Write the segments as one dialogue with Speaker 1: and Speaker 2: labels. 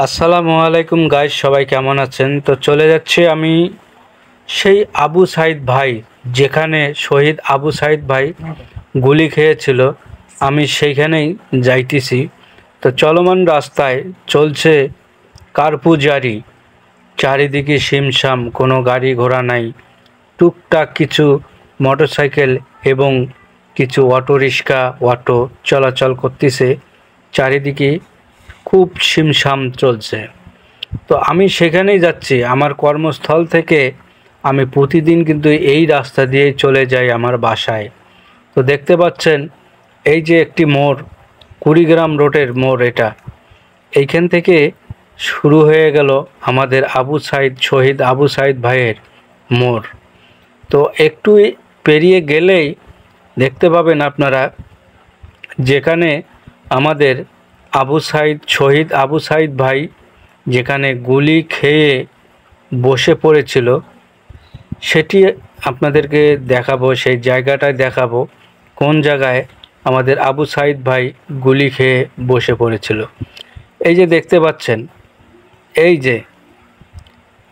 Speaker 1: আসসালামু আলাইকুম গাইস, সবাই কেমন আছেন? তো চলে যাচ্ছি আমি সেই আবু সাইদ ভাই, যেখানে শহীদ আবু সাইদ ভাই গুলি খেয়েছিল, আমি সেইখানেই যাইতেছি। তো চলমান রাস্তায় চলছে কারপুজারি, চারিদিকে শিমশাম, কোনো গাড়ি ঘোড়া নাই। টুকটাক কিছু মোটরসাইকেল এবং কিছু অটো চলাচল করতেছে। চারিদিকে খুব শিমশাম চলছে। তো আমি সেখানেই যাচ্ছি, আমার কর্মস্থল থেকে আমি প্রতিদিন কিন্তু এই রাস্তা দিয়েই চলে যাই আমার বাসায়। তো দেখতে পাচ্ছেন এই যে একটি মোড়, কুড়িগ্রাম রোডের মোড় এটা। এইখান থেকে শুরু হয়ে গেল আমাদের শহীদ আবু সাইদ ভাইয়ের মোড়। তো একটু পেরিয়ে গেলেই দেখতে পাবেন আপনারা, যেখানে আমাদের শহীদ আবু সাইদ ভাই যেখানে গুলি খেয়ে বসে পড়েছিল, সেটি আপনাদেরকে দেখাবো। সেই জায়গাটায় দেখাবো কোন জায়গায় আমাদের আবু সাইদ ভাই গুলি খেয়ে বসে পড়েছিল। এই যে দেখতে পাচ্ছেন,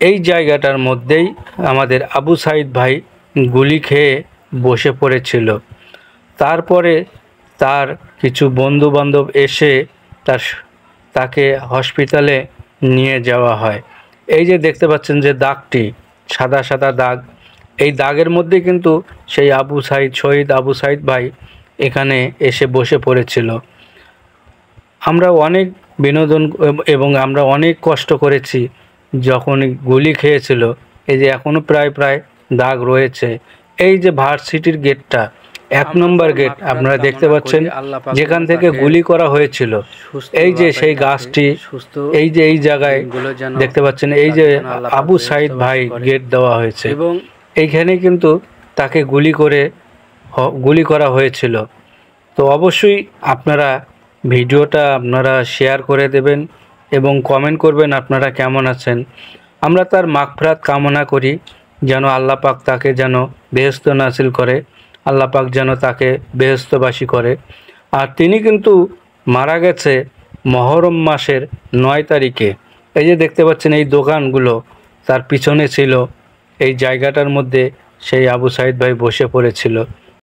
Speaker 1: এই জায়গাটার মধ্যেই আমাদের আবু সাইদ ভাই গুলি খেয়ে বসে পড়েছিল। তারপরে তার কিছু বন্ধু বান্ধব এসে তাকে হসপিটালে নিয়ে যাওয়া হয়। এই যে দেখতে পাচ্ছেন যে দাগটি, সাদা সাদা দাগ, এই দাগের মধ্যে কিন্তু সেই শহীদ আবু সাইদ ভাই এখানে এসে বসে পড়েছিল। আমরা অনেক বিনোদন এবং আমরা অনেক কষ্ট করেছি যখন গুলি খেয়েছিল। এই যে এখনও প্রায় দাগ রয়েছে। এই যে ভার্সিটির গেটটা, 1 নম্বর গেট আপনারা দেখতে পাচ্ছেন, যেখান থেকে গুলি করা হয়েছিল। এই যে সেই গাছটি, এই যে এই জায়গায় দেখতে পাচ্ছেন, এই যে আবু সাইদ ভাই গেট দেওয়া হয়েছে এবং এইখানে কিন্তু তাকে গুলি করা হয়েছিল। তো অবশ্যই আপনারা ভিডিওটা শেয়ার করে দেবেন এবং কমেন্ট করবেন আপনারা কেমন আছেন। আমরা তার মাগফিরাত কামনা করি, যেন আল্লাহ পাক তাকে যেন বেহেশত নাসিল করে, আল্লাহ পাক যেন তাকে বেহেশতবাসী করে। আর তিনি কিন্তু মারা গেছে মহরম মাসের 9 তারিখে। এই যে দেখতে পাচ্ছেন এই দোকানগুলো তার পিছনে ছিল, এই জায়গাটার মধ্যে সেই আবু সাইদ ভাই বসে পড়েছিল।